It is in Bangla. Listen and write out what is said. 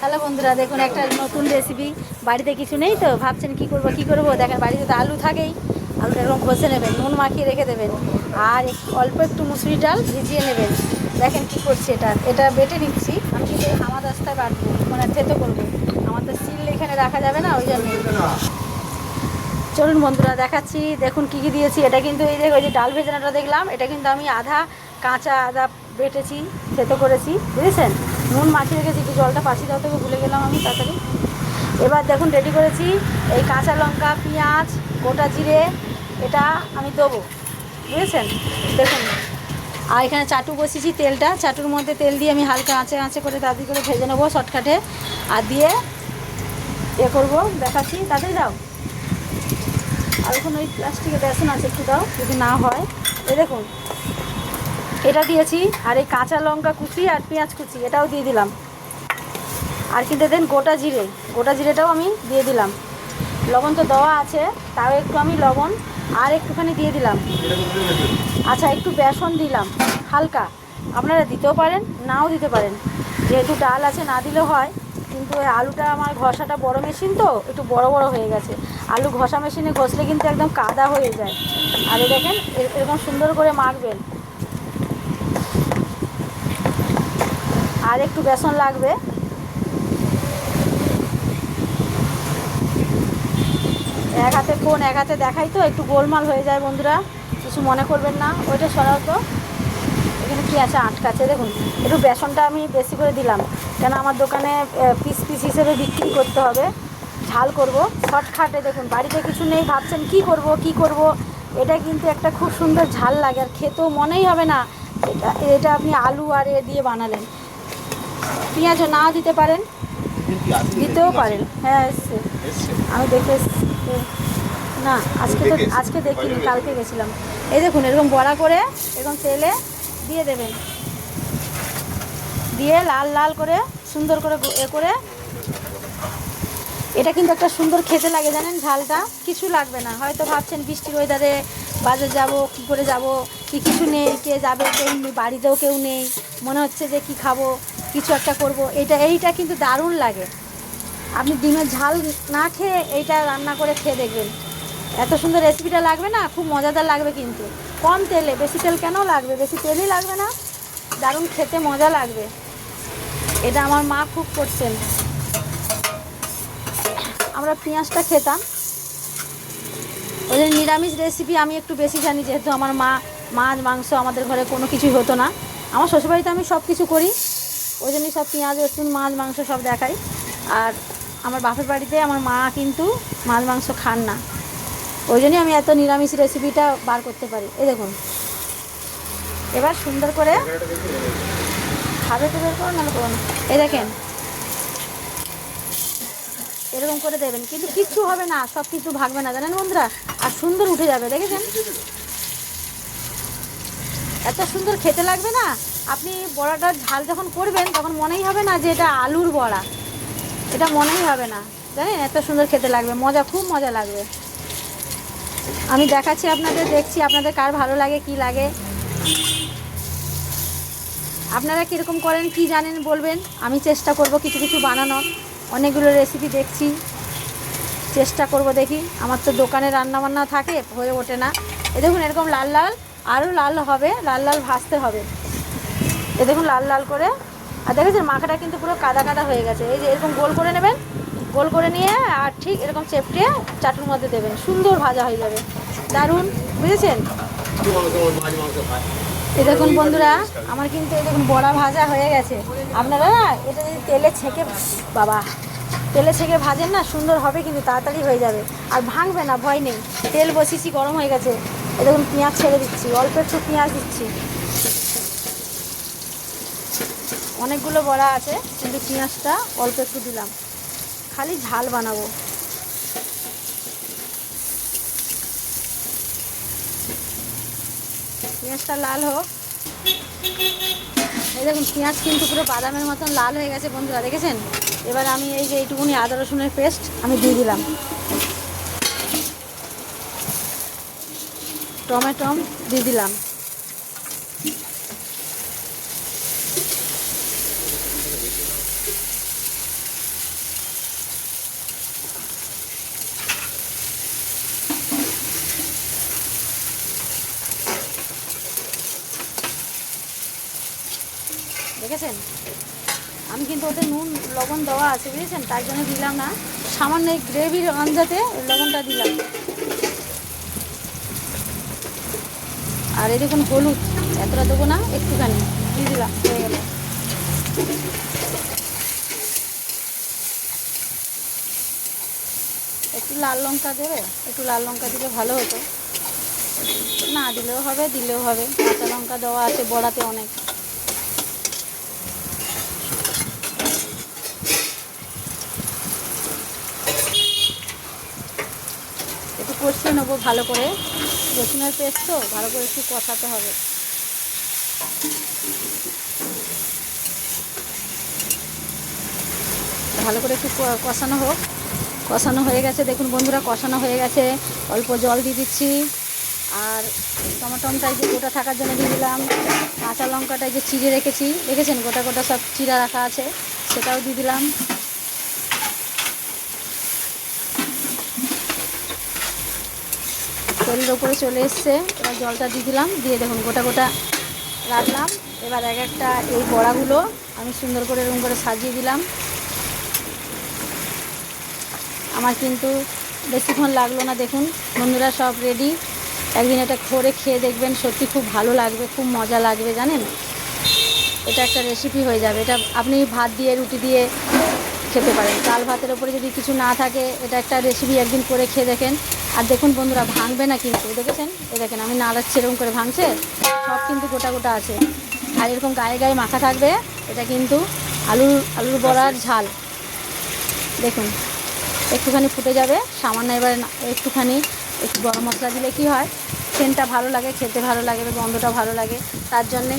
হ্যালো বন্ধুরা, দেখুন একটা নতুন রেসিপি। বাড়িতে কিছু নেই তো ভাবছেন কি করব। দেখেন বাড়িতে তো আলু থাকেই। আলুটা এরকম ঘষে নেবেন, নুন মাখিয়ে রেখে দেবেন, আর অল্প একটু মুসুরি ডাল ভিজিয়ে নেবেন। দেখেন কি করছি, এটা বেটে নিচ্ছি। আমি কিন্তু আমার রাস্তায় বাটবো, মানে থেতো করবো। আমার তো সিল এখানে রাখা যাবে না, ওই জন্য। চলুন বন্ধুরা দেখাচ্ছি। দেখুন কি দিয়েছি। এটা কিন্তু এই যে ওই যে ডাল ভেজানোটা দেখলাম, এটা কিন্তু আমি কাঁচা আদা বেটেছি, থেতো করেছি, বুঝেছেন। নুন মাখিয়ে রেখেছি, একটু জলটা পাশি দাও থেকে ভুলে গেলাম আমি তাড়াতাড়ি। এবার দেখুন রেডি করেছি এই কাঁচা লঙ্কা, পেঁয়াজ, গোটা জিরে, এটা আমি দেবো, বুঝেছেন। দেখুন, আর এখানে চাটু বসিয়েছি, চাটুর মধ্যে তেল দিয়ে আমি হালকা আঁচে করে তাড়াতাড়ি করে ভেজে নেবো শর্টকাটে। আর দিয়ে করবো, দেখাচ্ছি, তাড়াতাড়ি দাও। আর এখন ওই প্লাস্টিকে বেসন আছে, একটু দাও যদি না হয়। এই দেখুন এটা দিয়েছি, আর এই কাঁচা লঙ্কা কুচি আর পেঁয়াজ কুচি এটাও দিয়ে দিলাম। আর কিন্তু দেন গোটা জিরেটাও আমি দিয়ে দিলাম। লবণ তো দেওয়া আছে, তাও একটু আমি লবণ আর একটুখানি দিয়ে দিলাম। আচ্ছা, একটু বেসন দিলাম হালকা, আপনারা দিতেও পারেন নাও দিতে পারেন, যেহেতু ডাল আছে না দিলেও হয়। কিন্তু আলুটা আমার ঘষাটা বড় মেশিন তো একটু বড় হয়ে গেছে। আলু ঘষা মেশিনে ঘষলে কিন্তু একদম কাদা হয়ে যায়। আর এই দেখেন এরকম সুন্দর করে মাখবেন। আর একটু বেসন লাগবে। এক হাতে ফোন এক হাতে দেখাই তো একটু গোলমাল হয়ে যায় বন্ধুরা, কিছু মনে করবেন না। ওইটা সরাও তো, এখানে কী আছে আটকাছে। দেখুন একটু বেসনটা আমি বেশি করে দিলাম, কেন আমার দোকানে পিস হিসেবে বিক্রি করতে হবে। ঝাল করব শর্টকাটে। দেখুন বাড়িতে কিছু নেই, ভাবছেন কি করব। এটা কিন্তু একটা খুব সুন্দর ঝাল লাগে, আর খেতেও মনেই হবে না এটা আপনি আলু আর দিয়ে বানালেন। পেঁয়াজও নাও দিতে পারেন, দিতেও পারেন। হ্যাঁ এসছে, আমি দেখে এসছি। না আজকে দেখিনি, কালকে গেছিলাম। এই দেখুন এরকম বড়া করে এরকম তেলে দিয়ে দেবেন, দিয়ে লাল করে সুন্দর করে করে। এটা কিন্তু একটা সুন্দর খেতে লাগে জানেন। ঝালটা কিছু লাগবে না। হয়তো ভাবছেন বৃষ্টির ওয়েদারে বাজার যাব, কি করে যাব, কিছু নেই, কে যাবে, কেউ বাড়িতেও কেউ নেই, মনে হচ্ছে যে কি খাবো, কিছু একটা করব। এইটা কিন্তু দারুণ লাগে। আপনি ডিমের ঝাল না খেয়ে এইটা রান্না করে খেয়ে দেখবেন, এত সুন্দর রেসিপিটা লাগবে না, খুব মজাদার লাগবে। কিন্তু কম তেলে, বেশি তেল কেন লাগবে, বেশি তেলই লাগবে না, দারুণ খেতে মজা লাগবে। এটা আমার মা খুব করতেন। আমরা পেঁয়াজটা খেতাম, ওই জন্য নিরামিষ রেসিপি আমি একটু বেশি জানি, যেহেতু আমার মা মাছ মাংস আমাদের ঘরে কোনো কিছুই হতো না। আমার শ্বশুরবাড়িতে আমি সব কিছু করি, ওই জন্যই সব পেঁয়াজ রসুন মাছ মাংস সব দেখাই। আর আমার বাপের বাড়িতে আমার মা কিন্তু মাছ মাংস খান না, ওই জন্যই আমি এত নিরামিষ রেসিপিটা বার করতে পারি। এই দেখুন এবার সুন্দর করে খাবে তো বের করো, নাহলে করো না। এই দেখেন এরকম করে দেবেন, কিন্তু কিচ্ছু হবে না, সব কিছু ভাগবে না জানেন বন্ধুরা, আর সুন্দর উঠে যাবে। দেখেছেন এত সুন্দর খেতে লাগবে না। আপনি বড়াটার ঝাল যখন করবেন তখন মনেই হবে না যে এটা আলুর বড়া, এটা মনেই হবে না, জানেন এত সুন্দর খেতে লাগবে, খুব মজা লাগবে। আমি দেখাচ্ছি আপনাদের, দেখছি আপনাদের কার ভালো লাগে কি লাগে, আপনারা কীরকম করেন কি জানেন বলবেন। আমি চেষ্টা করব কিছু বানানোর, অনেকগুলো রেসিপি দেখছি, চেষ্টা করব দেখি। আমার তো দোকানে রান্নাবান্না থাকে, হয়ে ওঠে না। এ দেখুন এরকম লাল আরও লাল হবে, লাল ভাজতে হবে। এ দেখুন লাল করে। আর দেখেছেন মাখাটা কিন্তু পুরো কাদা হয়ে গেছে। এই যে এরকম গোল করে নেবেন, গোল করে নিয়ে আর ঠিক এরকম চেপটে চাটুর মধ্যে দেবেন, সুন্দর ভাজা হয়ে যাবে, দারুণ, বুঝেছেন। এই দেখুন বন্ধুরা আমার কিন্তু এই দেখুন বড়া ভাজা হয়ে গেছে। আপনারা না এটা যদি তেলে ছেঁকে ভাজেন না, সুন্দর হবে, কিন্তু তাড়াতাড়ি হয়ে যাবে, আর ভাঙবে না, ভয় নেই। তেল বসিয়েছি, গরম হয়ে গেছে। এই দেখুন পেঁয়াজ ছেড়ে দিচ্ছি, অল্প একটু পেঁয়াজ দিচ্ছি। অনেকগুলো বড়া আছে, কিন্তু পেঁয়াজটা অল্প একটু দিলাম, খালি ঝাল বানাবো। পেঁয়াজটা লাল হোক। এই দেখুন পেঁয়াজ কিন্তু পুরো বাদামের মতন লাল হয়ে গেছে বন্ধুরা, দেখেছেন। এবার আমি এই যে এইটুকুনি আদা রসুনের পেস্ট আমি দিয়ে দিলাম, টমেটো দিয়ে দিলাম, দেখেছেন? আমি কিন্তু ওতে নুন লবণ দেওয়া আছে বুঝেছেন, তার জন্য দিলাম না, সামান্য এই গ্রেভির আঞ্জাতে লবণটা দিলাম। আর এই দেখুন হলুদ এতটা দেবো না, একটুখানি দিয়ে দিলাম, হয়ে গেল। একটু লাল লঙ্কা দেবে, একটু লাল লঙ্কা দিলে ভালো হতো, না দিলেও হবে, দিলেও হবে, কাঁচা লঙ্কা দেওয়া আছে বড়াতে অনেক। একটু কষিয়ে নেবো ভালো করে, রসুনের পেস্ট তো ভালো করে একটু কষাতে হবে। ভালো করে একটু কষানো হোক। কষানো হয়ে গেছে দেখুন বন্ধুরা, কষানো হয়ে গেছে। অল্প জল দিয়ে দিচ্ছি, আর টমেটোটা যে গোটা থাকার জন্য দিয়ে দিলাম। কাঁচা লঙ্কাটা যে চিড়ে রেখেছি, দেখেছেন গোটা গোটা সব চিড়া রাখা আছে, সেটাও দিয়ে দিলাম। তেলের ওপরে চলে এসছে, এবার জলটা দিয়ে দিলাম, দিয়ে দেখুন গোটা গোটা রাখলাম। এবার এক একটা এই বড়াগুলো আমি সুন্দর করে এরকম করে সাজিয়ে দিলাম। আমার কিন্তু বেশিক্ষণ লাগলো না, দেখুন বন্ধুরা সব রেডি। একদিন এটা করে খেয়ে দেখবেন, সত্যি খুব ভালো লাগবে, খুব মজা লাগবে জানেন। এটা একটা রেসিপি হয়ে যাবে, এটা আপনি ভাত দিয়ে রুটি দিয়ে খেতে পারেন। ডাল ভাতের ওপরে যদি কিছু না থাকে, এটা একটা রেসিপি একদিন করে খেয়ে দেখেন। আর দেখুন বন্ধুরা ভাঙবে না কিন্তু, দেখেছেন, এ দেখেন আমি নাড়াচ্ছি এরকম করে, ভাঙছে সব কিন্তু গোটা গোটা আছে। আর এরকম গায়ে গায়ে মাখা থাকবে, এটা কিন্তু আলুর বড়ার ঝাল। দেখুন একটুখানি ফুটে যাবে সামান্য, এবারে একটু গরম মশলা দিলে কি হয়, সেন্টটা ভালো লাগে, খেতে ভালো লাগে, গন্ধটা ভালো লাগে, তার জন্যে